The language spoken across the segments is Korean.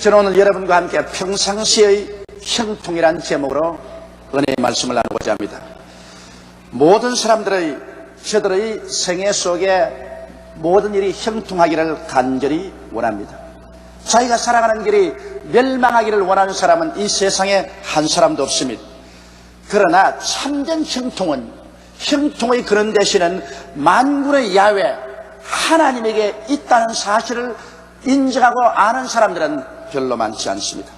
저는 오늘 여러분과 함께 평상시의 형통이란 제목으로 은혜의 말씀을 나누고자 합니다. 모든 사람들의 저들의 생애 속에 모든 일이 형통하기를 간절히 원합니다. 자기가 살아가는 길이 멸망하기를 원하는 사람은 이 세상에 한 사람도 없습니다. 그러나 참된 형통의 근원 되시는 만군의 야훼 하나님에게 있다는 사실을 인정하고 아는 사람들은 별로 많지 않습니다.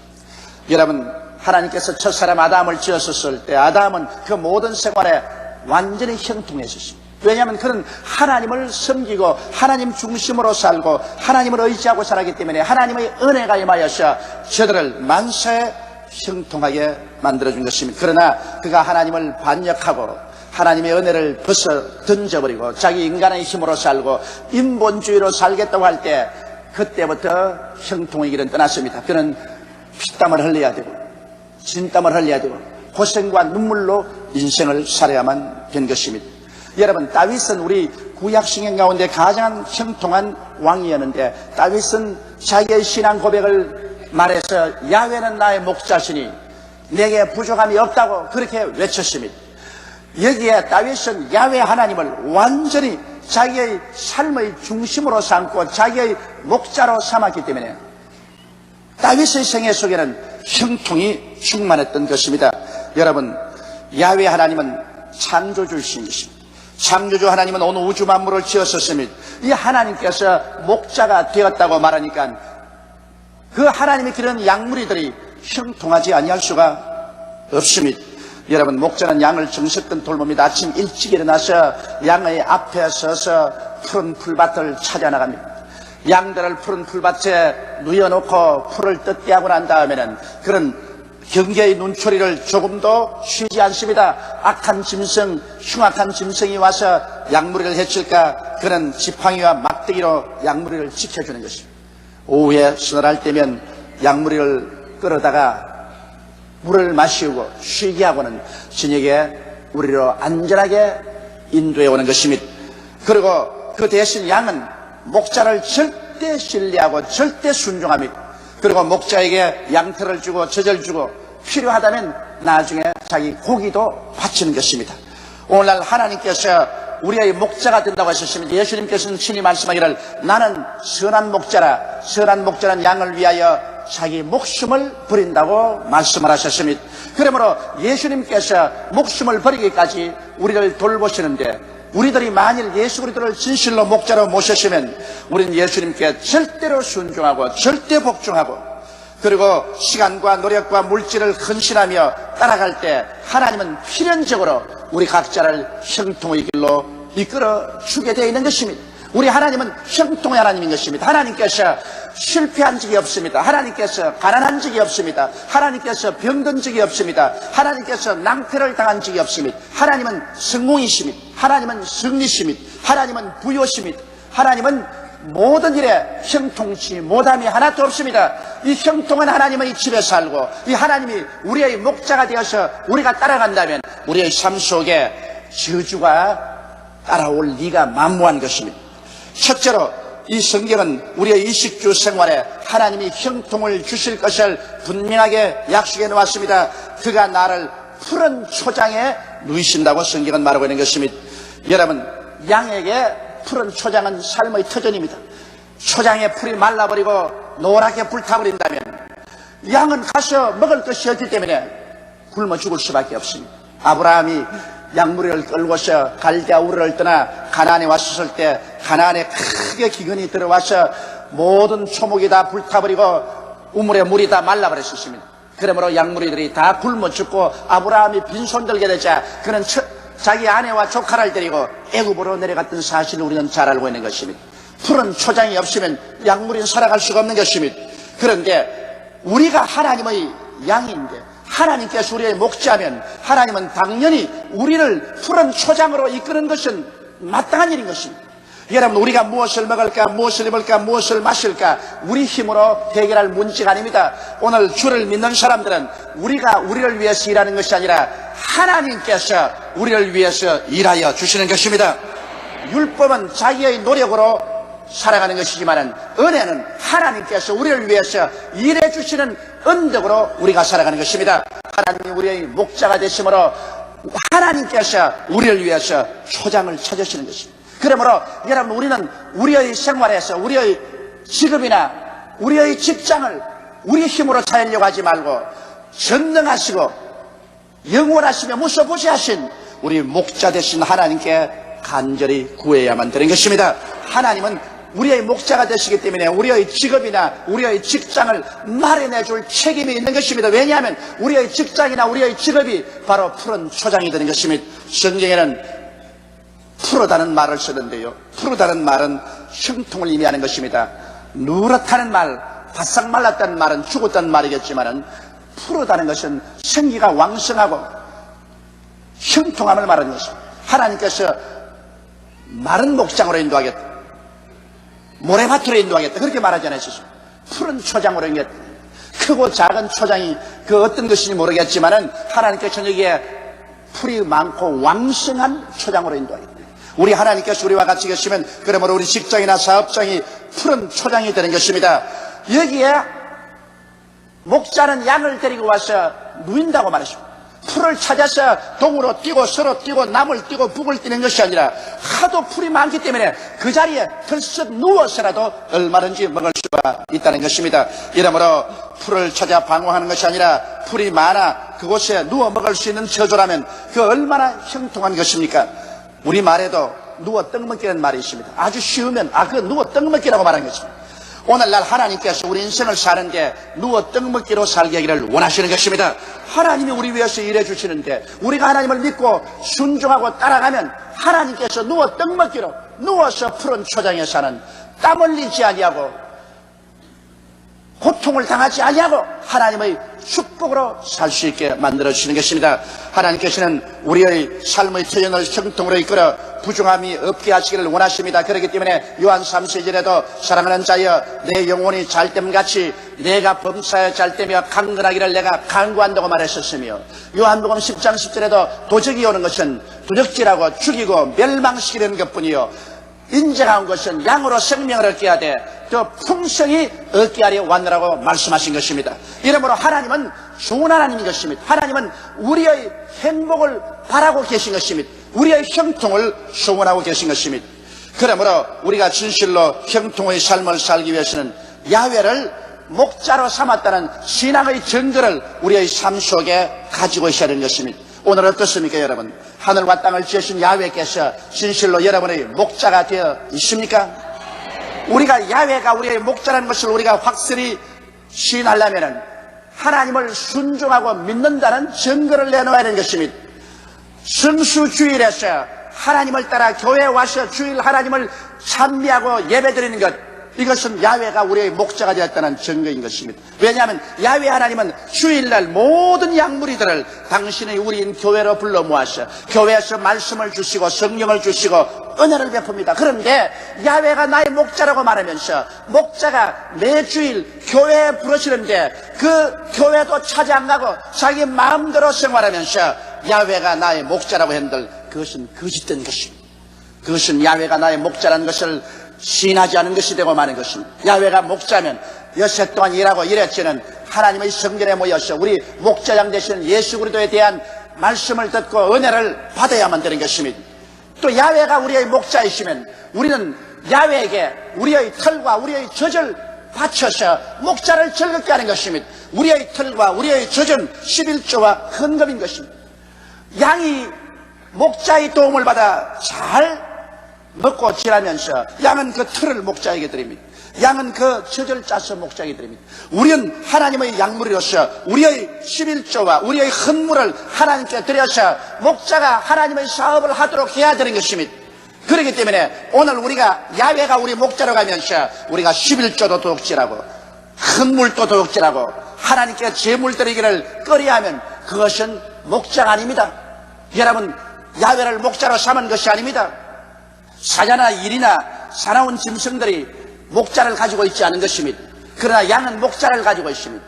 여러분, 하나님께서 첫사람 아담을 지었을 때 아담은 그 모든 생활에 완전히 형통했었습니다. 왜냐하면 그는 하나님을 섬기고 하나님 중심으로 살고 하나님을 의지하고 살았기 때문에 하나님의 은혜가 임하여서 저들을 만사에 형통하게 만들어준 것입니다. 그러나 그가 하나님을 반역하고 하나님의 은혜를 벗어 던져버리고 자기 인간의 힘으로 살고 인본주의로 살겠다고 할 때 그때부터 형통의 길은 떠났습니다. 그는 피땀을 흘려야 되고 진땀을 흘려야 되고 고생과 눈물로 인생을 살아야만 된 것입니다. 여러분, 다윗은 우리 구약성경 가운데 가장 형통한 왕이었는데 다윗은 자기의 신앙 고백을 말해서 야훼는 나의 목자시니 내게 부족함이 없다고 그렇게 외쳤습니다. 여기에 다윗은 야훼 하나님을 완전히 자기의 삶의 중심으로 삼고 자기의 목자로 삼았기 때문에 다윗의 생애 속에는 형통이 충만했던 것입니다. 여러분, 야훼 하나님은 창조주이십니다. 창조주 하나님은 온 우주 만물을 지었었습니다. 이 하나님께서 목자가 되었다고 말하니까 그 하나님이 기르는 양무리들이 형통하지 아니할 수가 없습니다. 여러분, 목자는 양을 정석껏 돌봅니다. 아침 일찍 일어나서 양의 앞에 서서 푸른 풀밭을 찾아 나갑니다. 양들을 푸른 풀밭에 누워놓고 풀을 뜯게 하고 난 다음에는 그런 경계의 눈초리를 조금도 쉬지 않습니다. 악한 짐승, 흉악한 짐승이 와서 양무리를 해칠까 그는 지팡이와 막대기로 양무리를 지켜주는 것입니다. 오후에 서늘할 때면 양무리를 끌어다가 물을 마시고 쉬게 하고는 저녁에 우리로 안전하게 인도해 오는 것입니다. 그리고 그 대신 양은 목자를 절대 신뢰하고 절대 순종합니다. 그리고 목자에게 양털을 주고 젖을 주고 필요하다면 나중에 자기 고기도 바치는 것입니다. 오늘날 하나님께서 우리의 목자가 된다고 하셨습니다. 예수님께서는 친히 말씀하기를 나는 선한 목자라, 선한 목자는 양을 위하여 자기 목숨을 버린다고 말씀을 하셨습니다. 그러므로 예수님께서 목숨을 버리기까지 우리를 돌보시는데 우리들이 만일 예수 그리스도를 진실로 목자로 모셨으면 우리는 예수님께 절대로 순종하고 절대 복종하고 그리고 시간과 노력과 물질을 헌신하며 따라갈 때 하나님은 필연적으로 우리 각자를 형통의 길로 이끌어 주게 되어 있는 것입니다. 우리 하나님은 형통의 하나님인 것입니다. 하나님께서 실패한 적이 없습니다. 하나님께서 가난한 적이 없습니다. 하나님께서 병든 적이 없습니다. 하나님께서 낭패를 당한 적이 없습니다. 하나님은 성공이십니다. 하나님은 승리십니다. 하나님은 부요십니다. 하나님은 모든 일에 형통치 못함이 하나도 없습니다. 이 형통한 하나님의 집에 살고 이 하나님이 우리의 목자가 되어서 우리가 따라간다면 우리의 삶 속에 저주가 따라올 리가 만무한 것입니다. 첫째로 이 성경은 우리의 이식주 생활에 하나님이 형통을 주실 것을 분명하게 약속해 놓았습니다. 그가 나를 푸른 초장에 누이신다고 성경은 말하고 있는 것입니다. 여러분, 양에게 푸른 초장은 삶의 터전입니다. 초장에 풀이 말라버리고 노랗게 불타버린다면 양은 가서 먹을 것이 없기 때문에 굶어 죽을 수밖에 없습니다. 아브라함이 양무리를 끌고서 갈대아 우르를 떠나 가나안에 왔을 때 가나안에 크게 기근이 들어와서 모든 초목이 다 불타버리고 우물에 물이 다 말라버렸습니다. 그러므로 양무리들이 다 굶어 죽고 아브라함이 빈손 들게 되자 그는 자기 아내와 조카를 데리고 애굽으로 내려갔던 사실을 우리는 잘 알고 있는 것입니다. 푸른 초장이 없으면 양무리는 살아갈 수가 없는 것입니다. 그런데 우리가 하나님의 양인데 하나님께서 우리의 목자면 하나님은 당연히 우리를 푸른 초장으로 이끄는 것은 마땅한 일인 것입니다. 여러분, 우리가 무엇을 먹을까, 무엇을 입을까, 무엇을 마실까 우리 힘으로 해결할 문제가 아닙니다. 오늘 주를 믿는 사람들은 우리가 우리를 위해서 일하는 것이 아니라 하나님께서 우리를 위해서 일하여 주시는 것입니다. 율법은 자기의 노력으로 살아가는 것이지만은 은혜는 하나님께서 우리를 위해서 일해 주시는 은덕으로 우리가 살아가는 것입니다. 하나님이 우리의 목자가 되심으로 하나님께서 우리를 위해서 초장을 찾으시는 것입니다. 그러므로 여러분, 우리는 우리의 생활에서 우리의 직업이나 우리의 직장을 우리 힘으로 차리려고 하지 말고 전능하시고 영원하시며 무소부지하신 우리 목자 되신 하나님께 간절히 구해야만 되는 것입니다. 하나님은 우리의 목자가 되시기 때문에 우리의 직업이나 우리의 직장을 마련해 줄 책임이 있는 것입니다. 왜냐하면 우리의 직장이나 우리의 직업이 바로 푸른 초장이 되는 것입니다. 성경에는 푸르다는 말을 쓰는데요, 푸르다는 말은 형통을 의미하는 것입니다. 누렇다는 말, 바싹 말랐다는 말은 죽었다는 말이겠지만은 푸르다는 것은 생기가 왕성하고 형통함을 말하는 것입니다. 하나님께서 마른 목장으로 인도하겠다, 모래밭으로 인도하겠다, 그렇게 말하지 않으셨습니다. 푸른 초장으로 인도하겠다. 크고 작은 초장이 그 어떤 것인지 모르겠지만은 하나님께서 여기에 풀이 많고 왕성한 초장으로 인도하겠다. 우리 하나님께서 우리와 같이 계시면 그러므로 우리 직장이나 사업장이 푸른 초장이 되는 것입니다. 여기에 목자는 양을 데리고 와서 누인다고 말했습니다. 풀을 찾아서 동으로 뛰고 서로 뛰고 남을 뛰고 북을 뛰는 것이 아니라 하도 풀이 많기 때문에 그 자리에 털썩 누워서라도 얼마든지 먹을 수가 있다는 것입니다. 이러므로 풀을 찾아 방황하는 것이 아니라 풀이 많아 그곳에 누워 먹을 수 있는 처조라면 그 얼마나 형통한 것입니까? 우리 말에도 누워 떡 먹기라는 말이 있습니다. 아주 쉬우면 그거 누워 떡 먹기라고 말하는 것입니다. 오늘날 하나님께서 우리 인생을 사는데 누워 떡 먹기로 살게 하기를 원하시는 것입니다. 하나님이 우리 위해서 일해 주시는데 우리가 하나님을 믿고 순종하고 따라가면 하나님께서 누워 떡 먹기로, 누워서 푸른 초장에 사는, 땀 흘리지 아니하고 고통을 당하지 아니하고 하나님의 축복으로 살 수 있게 만들어주시는 것입니다. 하나님께서는 우리의 삶의 터전을 형통으로 이끌어 부정함이 없게 하시기를 원하십니다. 그렇기 때문에 요한 3세절에도 사랑하는 자여 내 영혼이 잘됨같이 내가 범사에 잘되며 강건하기를 내가 간구한다고 말했었으며, 요한복음 10장 10절에도 도적이 오는 것은 도적질하고 죽이고 멸망시키는 것뿐이요 인자가 온 것은 양으로 생명을 얻게 하되 더 풍성히 얻게 하려 왔느라고 말씀하신 것입니다. 이러므로 하나님은 좋은 하나님인 것입니다. 하나님은 우리의 행복을 바라고 계신 것입니다. 우리의 형통을 소원하고 계신 것입니다. 그러므로 우리가 진실로 형통의 삶을 살기 위해서는 야훼를 목자로 삼았다는 신앙의 증거를 우리의 삶 속에 가지고 있어야 하는 것입니다. 오늘 어떻습니까, 여러분? 하늘과 땅을 지으신 야훼께서 진실로 여러분의 목자가 되어 있습니까? 우리가 야훼가 우리의 목자라는 것을 우리가 확실히 시인하려면 하나님을 순종하고 믿는다는 증거를 내놓아야 하는 것입니다. 성수주일에서 하나님을 따라 교회에 와서 주일 하나님을 찬미하고 예배드리는 것, 이것은 야훼가 우리의 목자가 되었다는 증거인 것입니다. 왜냐하면 야훼 하나님은 주일날 모든 양무리들을 당신의 우리인 교회로 불러 모아서 교회에서 말씀을 주시고 성령을 주시고 은혜를 베풉니다. 그런데 야훼가 나의 목자라고 말하면서 목자가 매주일 교회에 부르시는데 그 교회도 찾아 안 가고 자기 마음대로 생활하면서 야훼가 나의 목자라고 한들 그것은 거짓된 것입니다. 그것은 야훼가 나의 목자라는 것을 시인하지 않은 것이 되고 마는 것입니다. 야훼가 목자면 여섯 동안 일하고 일했지는 하나님의 성전에 모여서 우리 목자장 되시는 예수 그리스도에 대한 말씀을 듣고 은혜를 받아야만 되는 것입니다. 또 야훼가 우리의 목자이시면 우리는 야훼에게 우리의 털과 우리의 젖을 바쳐서 목자를 즐겁게 하는 것입니다. 우리의 털과 우리의 젖은 11조와 헌금인 것입니다. 양이 목자의 도움을 받아 잘 먹고 지나면서 양은 그 털을 목자에게 드립니다. 양은 그 젖을 짜서 목자에게 드립니다. 우리는 하나님의 양물이로서 우리의 11조와 우리의 헌물을 하나님께 드려서 목자가 하나님의 사업을 하도록 해야 되는 것입니다. 그렇기 때문에 오늘 우리가 야훼가 우리 목자로 가면서 우리가 11조도 도둑질하고 헌물도 도둑질하고 하나님께 제물 드리기를 꺼려하면 그것은 목자가 아닙니다. 여러분, 야훼를 목자로 삼은 것이 아닙니다. 사자나 일이나 사나운 짐승들이 목자를 가지고 있지 않은 것입니다. 그러나 양은 목자를 가지고 있습니다.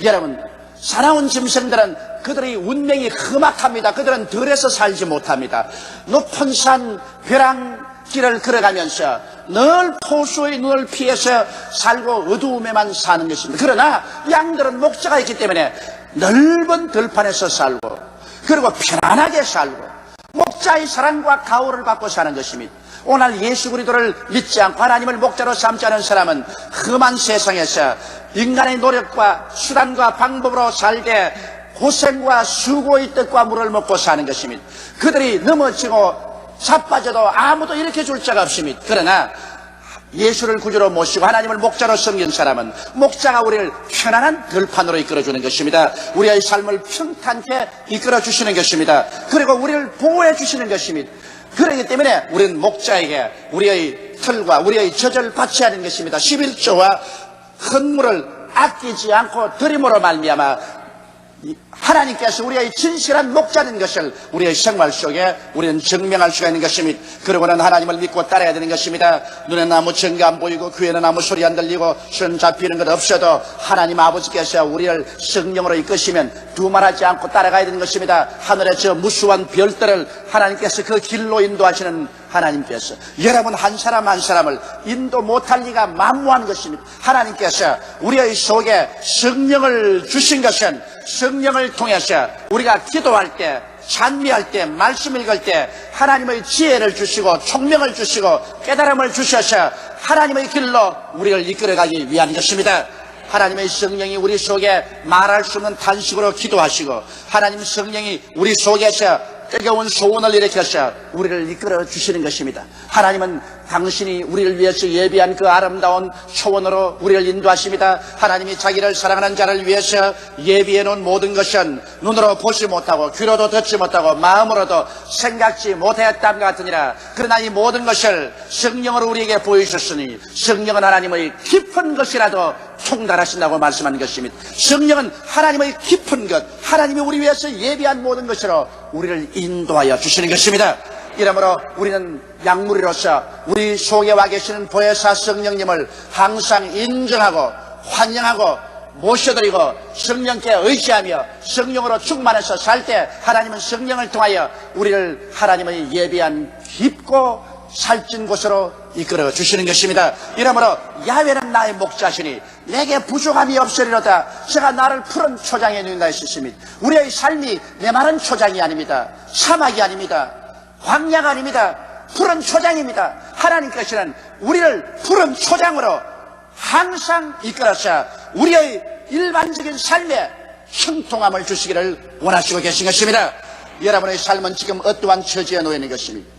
여러분, 사나운 짐승들은 그들의 운명이 험악합니다. 그들은 들에서 살지 못합니다. 높은 산, 벼랑, 길을 걸어가면서 늘 포수의 눈을 피해서 살고 어두움에만 사는 것입니다. 그러나 양들은 목자가 있기 때문에 넓은 들판에서 살고 그리고 편안하게 살고 목자의 사랑과 가호를 받고 사는 것입니다. 오늘 예수 그리스도를 믿지 않고 하나님을 목자로 삼지 않은 사람은 험한 세상에서 인간의 노력과 수단과 방법으로 살되 고생과 수고의 뜻과 물을 먹고 사는 것입니다. 그들이 넘어지고 자빠져도 아무도 일으켜 줄 자가 없습니다. 그러나 예수를 구주로 모시고 하나님을 목자로 섬긴 사람은 목자가 우리를 편안한 들판으로 이끌어주는 것입니다. 우리의 삶을 평탄케 이끌어주시는 것입니다. 그리고 우리를 보호해 주시는 것입니다. 그렇기 때문에 우리는 목자에게 우리의 털과 우리의 젖을 바쳐야 하는 것입니다. 11조와 헌물을 아끼지 않고 드림으로 말미암아 하나님께서 우리의 진실한 목자인 것을 우리의 생활 속에 우리는 증명할 수가 있는 것입니다. 그러고는 하나님을 믿고 따라야 되는 것입니다. 눈에는 아무 증거 안 보이고 귀에는 아무 소리 안 들리고 손 잡히는 것 없어도 하나님 아버지께서 우리를 성령으로 이끄시면 두말하지 않고 따라가야 되는 것입니다. 하늘의 저 무수한 별들을 하나님께서 그 길로 인도하시는 하나님께서 여러분 한 사람 한 사람을 인도 못할 리가 만무한 것입니다. 하나님께서 우리의 속에 성령을 주신 것은 성령을 통해서 우리가 기도할 때 찬미할 때 말씀 읽을 때 하나님의 지혜를 주시고 총명을 주시고 깨달음을 주셔서 하나님의 길로 우리를 이끌어가기 위한 것입니다. 하나님의 성령이 우리 속에 말할 수 없는 탄식으로 기도하시고 하나님 성령이 우리 속에서 뜨거운 소원을 일으켜서 우리를 이끌어 주시는 것입니다. 하나님은 당신이 우리를 위해서 예비한 그 아름다운 초원으로 우리를 인도하십니다. 하나님이 자기를 사랑하는 자를 위해서 예비해 놓은 모든 것은 눈으로 보지 못하고 귀로도 듣지 못하고 마음으로도 생각지 못했던 것 같으니라. 그러나 이 모든 것을 성령으로 우리에게 보여주셨으니 성령은 하나님의 깊은 것이라도 통달하신다고 말씀하는 것입니다. 성령은 하나님의 깊은 것, 하나님이 우리 위해서 예비한 모든 것으로 우리를 인도하여 주시는 것입니다. 이러므로 우리는 양무리로서 우리 속에 와 계시는 보혜사 성령님을 항상 인정하고 환영하고 모셔드리고 성령께 의지하며 성령으로 충만해서 살 때 하나님은 성령을 통하여 우리를 하나님의 예비한 깊고 살찐 곳으로 이끌어 주시는 것입니다. 이러므로 야훼는 나의 목자시니 내게 부족함이 없으리로다. 제가 나를 푸른 초장에 누인다 했습니다. 우리의 삶이 메마른 초장이 아닙니다. 사막이 아닙니다. 광야가 아닙니다. 푸른 초장입니다. 하나님께서는 우리를 푸른 초장으로 항상 이끌어서 우리의 일반적인 삶에 형통함을 주시기를 원하시고 계신 것입니다. 여러분의 삶은 지금 어떠한 처지에 놓여 있는 것입니까?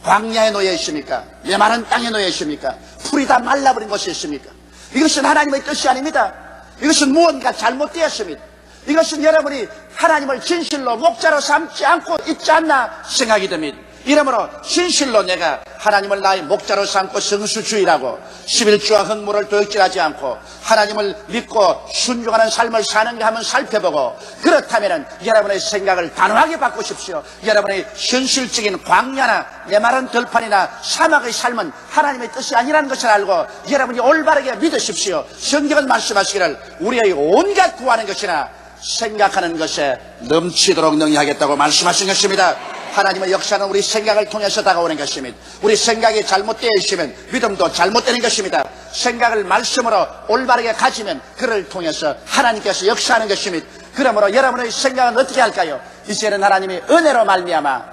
광야에 놓여 있습니까? 메마른 땅에 놓여 있습니까? 풀이 다 말라버린 곳이 있습니까? 이것은 하나님의 뜻이 아닙니다. 이것은 무언가 잘못되었습니다. 이것은 여러분이 하나님을 진실로 목자로 삼지 않고 있지 않나 생각이 듭니다. 이러므로 진실로 내가 하나님을 나의 목자로 삼고 성수주의라고 11조와 헌물을 도둑질하지 않고 하나님을 믿고 순종하는 삶을 사는가 하면 살펴보고, 그렇다면 여러분의 생각을 단호하게 바꾸십시오. 여러분의 현실적인 광야나 메마른 들판이나 사막의 삶은 하나님의 뜻이 아니라는 것을 알고 여러분이 올바르게 믿으십시오. 성경은 말씀하시기를 우리의 온갖 구하는 것이나 생각하는 것에 넘치도록 능히하겠다고 말씀하신 것입니다. 하나님의 역사는 우리 생각을 통해서 다가오는 것입니다. 우리 생각이 잘못되어 있으면 믿음도 잘못되는 것입니다. 생각을 말씀으로 올바르게 가지면 그를 통해서 하나님께서 역사하는 것입니다. 그러므로 여러분의 생각은 어떻게 할까요? 이제는 하나님의 은혜로 말미암아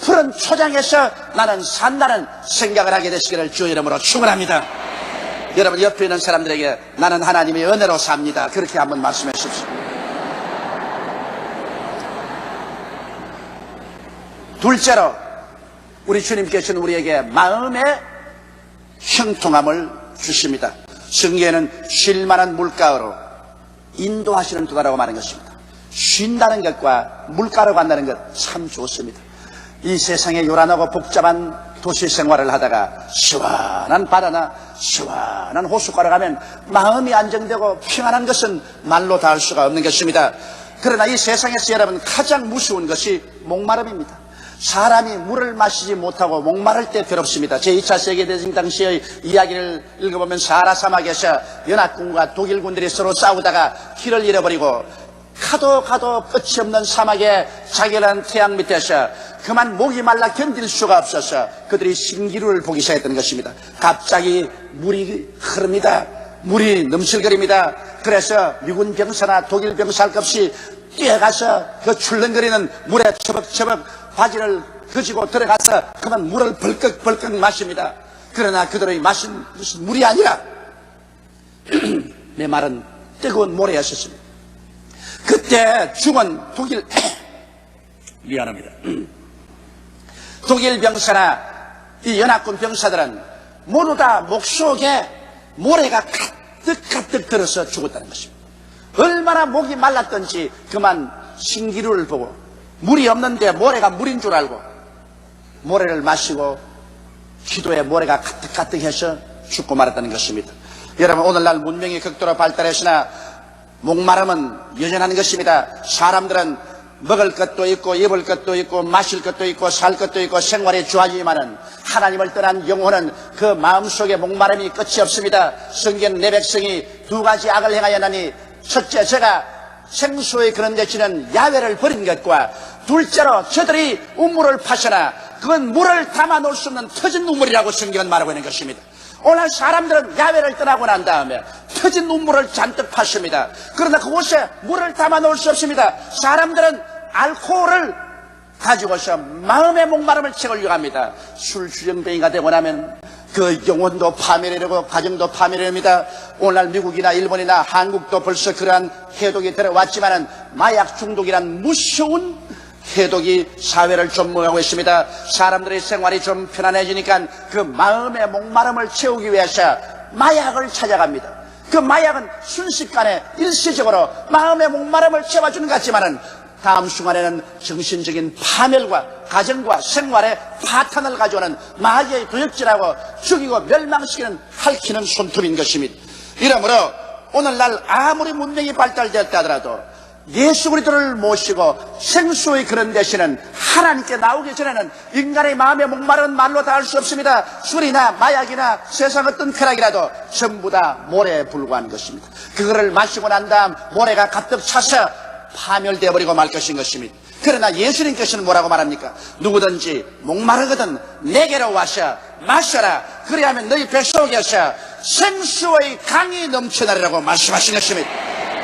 푸른 초장에서 나는 산다는 생각을 하게 되시기를 주의 이름으로 축원합니다. 여러분 옆에 있는 사람들에게 나는 하나님의 은혜로 삽니다. 그렇게 한번 말씀해 주십시오. 둘째로 우리 주님께서는 우리에게 마음의 형통함을 주십니다. 성경에는 쉴만한 물가로 인도하시는 도다라고 말하는 것입니다. 쉰다는 것과 물가로 간다는 것 참 좋습니다. 이 세상에 요란하고 복잡한 도시 생활을 하다가 시원한 바다나 시원한 호숫가로 가면 마음이 안정되고 평안한 것은 말로 다 할 수가 없는 것입니다. 그러나 이 세상에서 여러분 가장 무서운 것이 목마름입니다. 사람이 물을 마시지 못하고 목마를 때 괴롭습니다. 제2차 세계대전 당시의 이야기를 읽어보면 사하라 사막에서 연합군과 독일군들이 서로 싸우다가 길을 잃어버리고 가도 가도 끝이 없는 사막의 자결한 태양 밑에서 그만 목이 말라 견딜 수가 없어서 그들이 신기루를 보기 시작했던 것입니다. 갑자기 물이 흐릅니다. 물이 넘실거립니다. 그래서 미군 병사나 독일 병사 할 것 없이 뛰어가서 그 출렁거리는 물에 처벅처벅 바지를 그지고 들어가서 그만 물을 벌컥벌컥 마십니다. 그러나 그들의 마신 무슨 물이 아니라 내 말은 뜨거운 모래였었습니다. 그때 죽은 독일 미안합니다. 독일 병사나 이 연합군 병사들은 모두 다 목 속에 모래가 가득가득 들어서 죽었다는 것입니다. 얼마나 목이 말랐던지 그만 신기루를 보고 물이 없는데 모래가 물인 줄 알고 모래를 마시고 기도에 모래가 가득가득해서 죽고 말았다는 것입니다. 여러분, 오늘날 문명이 극도로 발달했으나 목마름은 여전한 것입니다. 사람들은 먹을 것도 있고 입을 것도 있고 마실 것도 있고 살 것도 있고 생활이 좋아지지만은 하나님을 떠난 영혼은 그 마음속에 목마름이 끝이 없습니다. 성경 내 백성이 두 가지 악을 행하였나니 첫째, 제가 생수의 그런 대신은 야외를 버린 것과 둘째로 저들이 우물을 파셔나 그건 물을 담아 놓을 수 없는 터진 우물이라고 성경은 말하고 있는 것입니다. 오늘 사람들은 야외를 떠나고 난 다음에 터진 우물을 잔뜩 파십니다. 그러나 그곳에 물을 담아 놓을 수 없습니다. 사람들은 알코올을 가지고서 마음의 목마름을 채우려고 합니다. 술 주정뱅이가 되고 나면 그 영혼도 파멸이되고 가정도 파멸입니다. 오늘날 미국이나 일본이나 한국도 벌써 그러한 해독이 들어왔지만은 마약 중독이란 무서운 해독이 사회를 점령하고 있습니다. 사람들의 생활이 좀 편안해지니까 그 마음의 목마름을 채우기 위해서 마약을 찾아갑니다. 그 마약은 순식간에 일시적으로 마음의 목마름을 채워주는 것 같지만은 다음 순간에는 정신적인 파멸과 가정과 생활에 파탄을 가져오는 마귀의 도적질하고 죽이고 멸망시키는 핥히는 손톱인 것입니다. 이러므로 오늘날 아무리 문명이 발달되었다 하더라도 예수 그리스도를 모시고 생수의 그런 대신은 하나님께 나오기 전에는 인간의 마음의 목마른 말로 다 할 수 없습니다. 술이나 마약이나 세상 어떤 쾌락이라도 전부 다 모래에 불과한 것입니다. 그거를 마시고 난 다음 모래가 가득 차서 파멸되어 버리고 말 것인 것입니다. 그러나 예수님께서는 뭐라고 말합니까? 누구든지 목마르거든 내게로 와서 마셔라. 그리하면 너희 뱃속에서 생수의 강이 넘쳐나리라고 말씀하신 것입니다.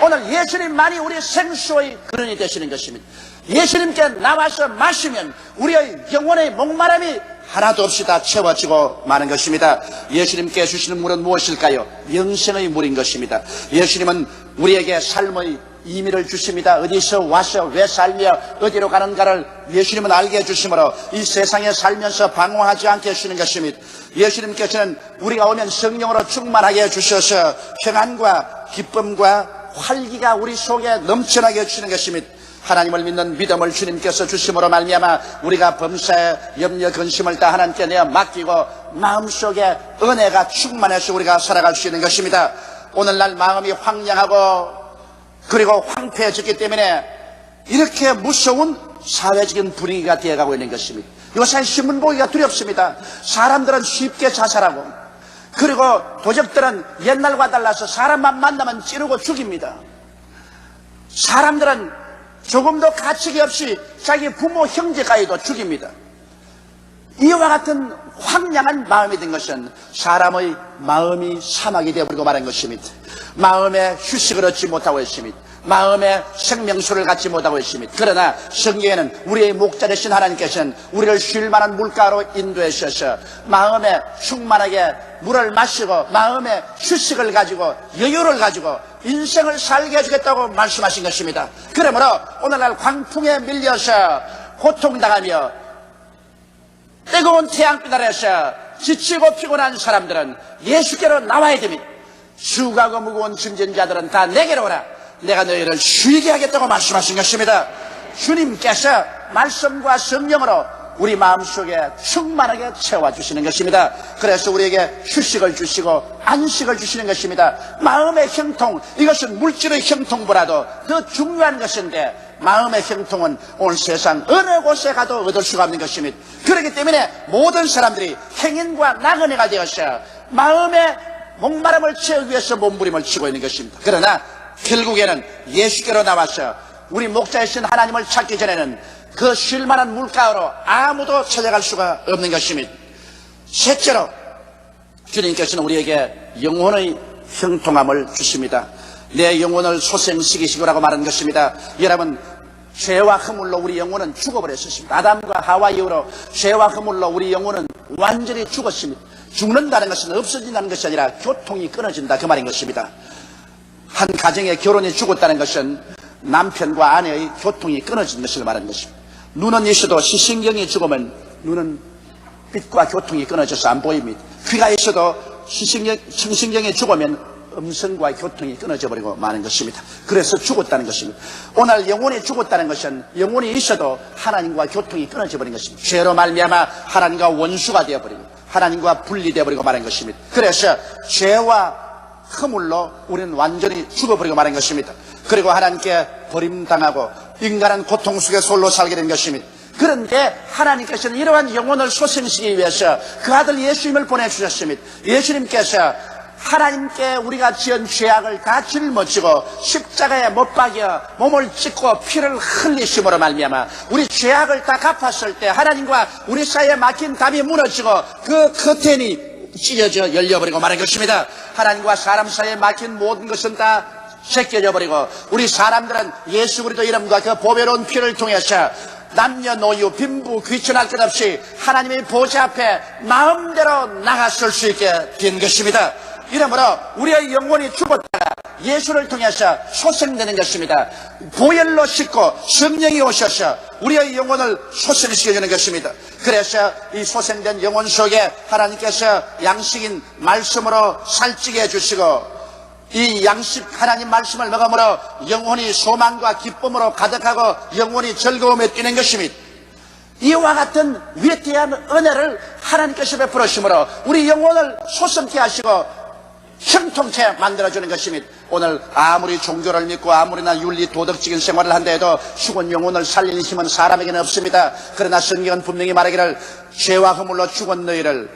오늘 예수님만이 우리의 생수의 근원이 되시는 것입니다. 예수님께 나와서 마시면 우리의 영혼의 목마름이 하나도 없이 다 채워지고 마는 것입니다. 예수님께 주시는 물은 무엇일까요? 영생의 물인 것입니다. 예수님은 우리에게 삶의 의미를 주십니다. 어디서 와서 왜 살며 어디로 가는가를 예수님은 알게 해주심으로 이 세상에 살면서 방황하지 않게 해주시는 것입니다. 예수님께서는 우리가 오면 성령으로 충만하게 해주셔서 평안과 기쁨과 활기가 우리 속에 넘쳐나게 해주시는 것입니다. 하나님을 믿는 믿음을 주님께서 주심으로 말미암아 우리가 범사에 염려 근심을 다 하나님께 내어 맡기고 마음속에 은혜가 충만해서 우리가 살아갈 수 있는 것입니다. 오늘날 마음이 황량하고 그리고 황폐해졌기 때문에 이렇게 무서운 사회적인 분위기가 되어가고 있는 것입니다. 요새 신문 보기가 두렵습니다. 사람들은 쉽게 자살하고 그리고 도적들은 옛날과 달라서 사람만 만나면 찌르고 죽입니다. 사람들은 조금도 가책이 없이 자기 부모 형제까지도 죽입니다. 이와 같은 황량한 마음이 된 것은 사람의 마음이 사막이 되어버리고 말한 것입니다. 마음에 휴식을 얻지 못하고 있습니다. 마음에 생명수를 갖지 못하고 있습니다. 그러나 성경에는 우리의 목자 되신 하나님께서는 우리를 쉴 만한 물가로 인도해 주셔서 마음에 충만하게 물을 마시고 마음에 휴식을 가지고 여유를 가지고 인생을 살게 해주겠다고 말씀하신 것입니다. 그러므로 오늘날 광풍에 밀려서 고통당하며 뜨거운 태양빛 아래서 지치고 피곤한 사람들은 예수께로 나와야 됩니다. 수고하고 무거운 짐진 자들은 다 내게로 오라. 내가 너희를 쉬게 하겠다고 말씀하신 것입니다. 주님께서 말씀과 성령으로 우리 마음속에 충만하게 채워주시는 것입니다. 그래서 우리에게 휴식을 주시고 안식을 주시는 것입니다. 마음의 형통, 이것은 물질의 형통보다도 더 중요한 것인데 마음의 형통은 온 세상 어느 곳에 가도 얻을 수가 없는 것입니다. 그렇기 때문에 모든 사람들이 행인과 나그네가 되어서 마음의 목마름을 채우기 위해서 몸부림을 치고 있는 것입니다. 그러나 결국에는 예수께로 나와서 우리 목자이신 하나님을 찾기 전에는 그 쉴만한 물가로 아무도 찾아갈 수가 없는 것입니다. 셋째로 주님께서는 우리에게 영혼의 형통함을 주십니다. 내 영혼을 소생시키시고라고 말하는 것입니다. 여러분, 죄와 허물로 우리 영혼은 죽어버렸습니다. 아담과 하와 이후로 죄와 허물로 우리 영혼은 완전히 죽었습니다. 죽는다는 것은 없어진다는 것이 아니라 교통이 끊어진다, 그 말인 것입니다. 한 가정의 결혼이 죽었다는 것은 남편과 아내의 교통이 끊어진 것을 말하는 것입니다. 눈은 있어도 시신경이 죽으면 눈은 빛과 교통이 끊어져서 안 보입니다. 귀가 있어도 청신경이 죽으면 음성과 교통이 끊어져 버리고 마는 것입니다. 그래서 죽었다는 것입니다. 오늘 영혼이 죽었다는 것은 영혼이 있어도 하나님과 교통이 끊어져 버린 것입니다. 죄로 말미암아 하나님과 원수가 되어버리고 하나님과 분리되어 버리고 마는 것입니다. 그래서 죄와 허물로 우리는 완전히 죽어버리고 마는 것입니다. 그리고 하나님께 버림당하고 인간은 고통 속에 홀로 살게 된 것입니다. 그런데 하나님께서는 이러한 영혼을 소생시키기 위해서 그 아들 예수님을 보내주셨습니다. 예수님께서 하나님께 우리가 지은 죄악을 다 짊어지고 십자가에 못 박여 몸을 찢고 피를 흘리심으로 말미암아 우리 죄악을 다 갚았을 때 하나님과 우리 사이에 막힌 담이 무너지고 그 커튼이 찢어져 열려버리고 마는 것입니다. 하나님과 사람 사이에 막힌 모든 것은 다 제껴져 버리고 우리 사람들은 예수 그리스도 이름과 그 보배로운 피를 통해서 남녀노유 빈부 귀천할 것 없이 하나님의 보좌 앞에 마음대로 나갔을 수 있게 된 것입니다. 이러므로 우리의 영혼이 죽었다가 예수를 통해서 소생되는 것입니다. 보혈로 씻고 성령이 오셔서 우리의 영혼을 소생시켜주는 것입니다. 그래서 이 소생된 영혼 속에 하나님께서 양식인 말씀으로 살찌게 해주시고 이 양식 하나님 말씀을 먹음으로 영혼이 소망과 기쁨으로 가득하고 영혼이 즐거움에 뛰는 것입니다. 이와 같은 위대한 은혜를 하나님께서 베풀으심으로 우리 영혼을 소성케 하시고 형통케 만들어주는 것입니다. 오늘 아무리 종교를 믿고 아무리나 윤리 도덕적인 생활을 한다 해도 죽은 영혼을 살리는 힘은 사람에게는 없습니다. 그러나 성경은 분명히 말하기를 죄와 허물로 죽은 너희를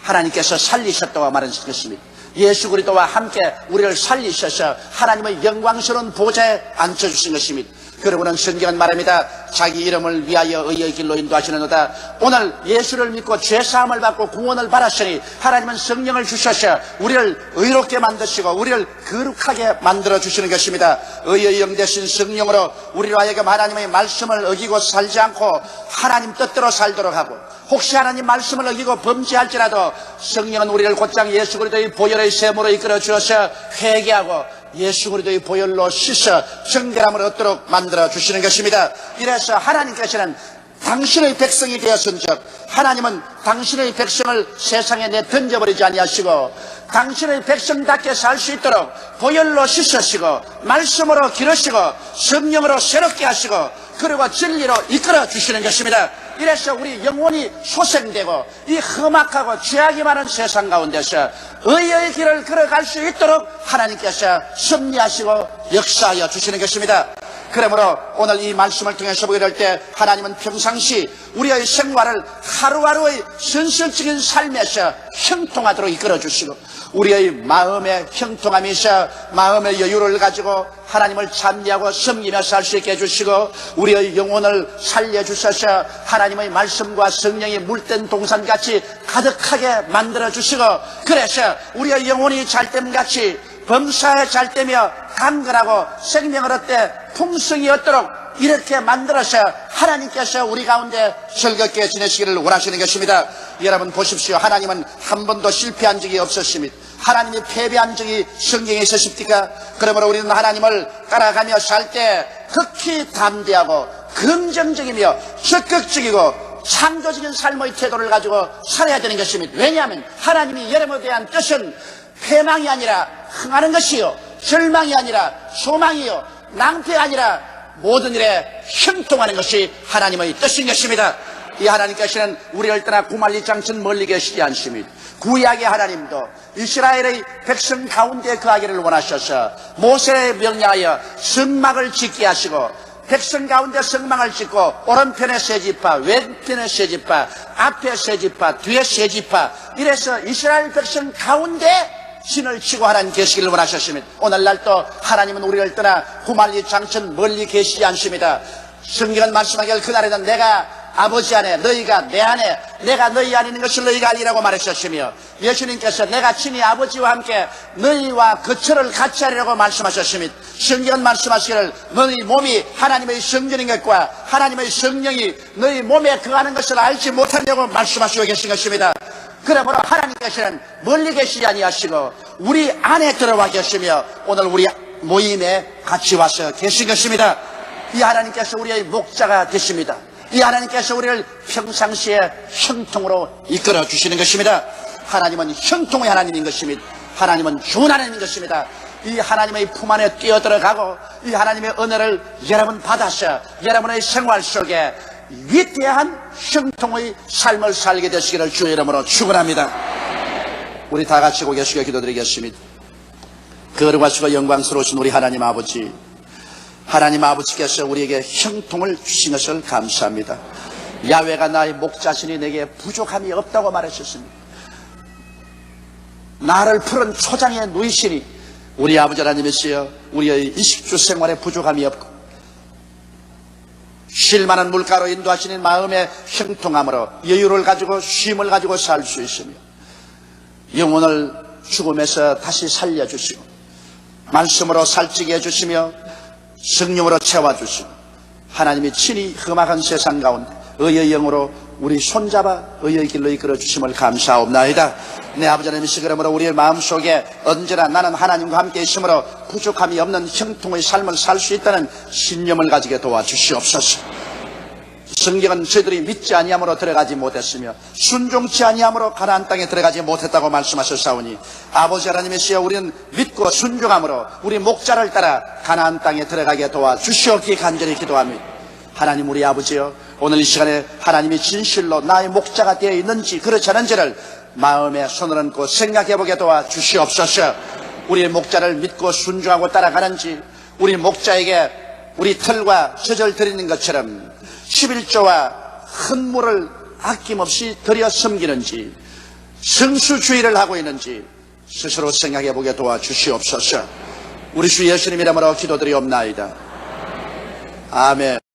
하나님께서 살리셨다고 말하는 것입니다. 예수 그리스도와 함께 우리를 살리셔서 하나님의 영광스러운 보좌에 앉혀주신 것입니다. 그러고는 성경은 말합니다. 자기 이름을 위하여 의의 길로 인도하시는도다. 오늘 예수를 믿고 죄사함을 받고 구원을 받았으니 하나님은 성령을 주셔서 우리를 의롭게 만드시고 우리를 거룩하게 만들어주시는 것입니다. 의의 영 되신 성령으로 우리로 하여금 하나님의 말씀을 어기고 살지 않고 하나님 뜻대로 살도록 하고 혹시 하나님 말씀을 어기고 범죄할지라도 성령은 우리를 곧장 예수 그리스도의 보혈의 셈으로 이끌어 주어서 회개하고 예수 그리스도의 보혈로 씻어 정결함을 얻도록 만들어 주시는 것입니다. 이래서 하나님께서는 당신의 백성이 되었은즉 하나님은 당신의 백성을 세상에 내던져버리지 아니하시고 당신의 백성답게 살 수 있도록 보혈로 씻으시고 말씀으로 기르시고 성령으로 새롭게 하시고 그리고 진리로 이끌어 주시는 것입니다. 이래서 우리 영혼이 소생되고 이 험악하고 죄악이 많은 세상 가운데서 의의 길을 걸어갈 수 있도록 하나님께서 섭리하시고 역사하여 주시는 것입니다. 그러므로 오늘 이 말씀을 통해서 보게 될 때 하나님은 평상시 우리의 생활을 하루하루의 현실적인 삶에서 형통하도록 이끌어 주시고 우리의 마음의 형통함이 있어 마음의 여유를 가지고 하나님을 찬미하고 섬기며 살 수 있게 해주시고 우리의 영혼을 살려주셔서 하나님의 말씀과 성령이 물든 동산같이 가득하게 만들어주시고 그래서 우리의 영혼이 잘됨같이 범사에 잘되며 강건하고 생명을 얻되 풍성이 얻도록 이렇게 만들어서 하나님께서 우리 가운데 즐겁게 지내시기를 원하시는 것입니다. 여러분 보십시오. 하나님은 한 번도 실패한 적이 없었습니다. 하나님이 패배한 적이 성경에 있으십니까? 그러므로 우리는 하나님을 따라가며 살 때 극히 담대하고 긍정적이며 적극적이고 창조적인 삶의 태도를 가지고 살아야 되는 것입니다. 왜냐하면 하나님이 여러분에 대한 뜻은 패망이 아니라 흥하는 것이요 절망이 아니라 소망이요 낭패가 아니라 모든 일에 형통하는 것이 하나님의 뜻인 것입니다. 이 하나님께서는 우리를 떠나 구말리 장천 멀리 계시지 않습니다. 구약의 하나님도 이스라엘의 백성 가운데 거하기를 원하셔서 모세에 명령하여 성막을 짓게 하시고 백성 가운데 성막을 짓고 오른편에 세 지파, 왼편에 세 지파, 앞에 세 지파, 뒤에 세 지파 이래서 이스라엘 백성 가운데 진을 치고 하나님 계시기를 원하셨습니다. 오늘날도 하나님은 우리를 떠나 후말리 장천 멀리 계시지 않습니다. 성경은 말씀하기를 그날에는 내가 아버지 안에 너희가 내 안에 내가 너희 안에 있는 것을 너희가 알리라고 말하셨으며 예수님께서 내가 친히 아버지와 함께 너희와 거처를 같이 하리라고 말씀하셨습니다. 성경은 말씀하시기를 너희 몸이 하나님의 성전인 것과 하나님의 성령이 너희 몸에 거하는 것을 알지 못하냐고 말씀하시고 계신 것입니다. 그러므로 하나님께서는 멀리 계시지 아니하시고 우리 안에 들어와 계시며 오늘 우리 모임에 같이 와서 계신 것입니다. 이 하나님께서 우리의 목자가 되십니다. 이 하나님께서 우리를 평상시에 형통으로 이끌어 주시는 것입니다. 하나님은 형통의 하나님인 것입니다. 하나님은 좋은 하나님인 것입니다. 이 하나님의 품 안에 뛰어들어가고 이 하나님의 은혜를 여러분 받아서 여러분의 생활 속에 위대한 형통의 삶을 살게 되시기를 주의 이름으로 축원합니다. 우리 다 같이 고개 숙여 기도드리겠습니다. 거룩하시고 영광스러우신 우리 하나님 아버지, 하나님 아버지께서 우리에게 형통을 주신 것을 감사합니다. 야훼가 나의 목자시니 내게 부족함이 없다고 말하셨습니다. 나를 푸른 초장에 누이시니 우리 아버지 하나님이시여 우리의 이식주 생활에 부족함이 없고 쉴만한 물가로 인도하시는 마음의 형통함으로 여유를 가지고 쉼을 가지고 살 수 있으며 영혼을 죽음에서 다시 살려주시고 말씀으로 살찌게 해주시며 성령으로 채워주시고 하나님이 친히 험악한 세상 가운데 의의 영으로 우리 손잡아 의의 길로 이끌어 주심을 감사옵나이다. 내 아버지 하나님이시 그러므로 우리의 마음속에 언제나 나는 하나님과 함께 있으므로 부족함이 없는 형통의 삶을 살 수 있다는 신념을 가지게 도와주시옵소서. 성경은 저희들이 믿지 아니함으로 들어가지 못했으며 순종치 아니함으로 가나안 땅에 들어가지 못했다고 말씀하셨사오니 아버지 하나님이시여 우리는 믿고 순종함으로 우리 목자를 따라 가나안 땅에 들어가게 도와주시옵기 간절히 기도합니다. 하나님 우리 아버지여 오늘 이 시간에 하나님이 진실로 나의 목자가 되어 있는지 그렇지 않은지를 마음에 손을 얹고 생각해보게 도와주시옵소서. 우리의 목자를 믿고 순종하고 따라가는지 우리 목자에게 우리 털과 젖을 드리는 것처럼 11조와 헌물을 아낌없이 드려 섬기는지 성수주의를 하고 있는지 스스로 생각해보게 도와주시옵소서. 우리 주 예수님 이름으로 기도드리옵나이다. 아멘.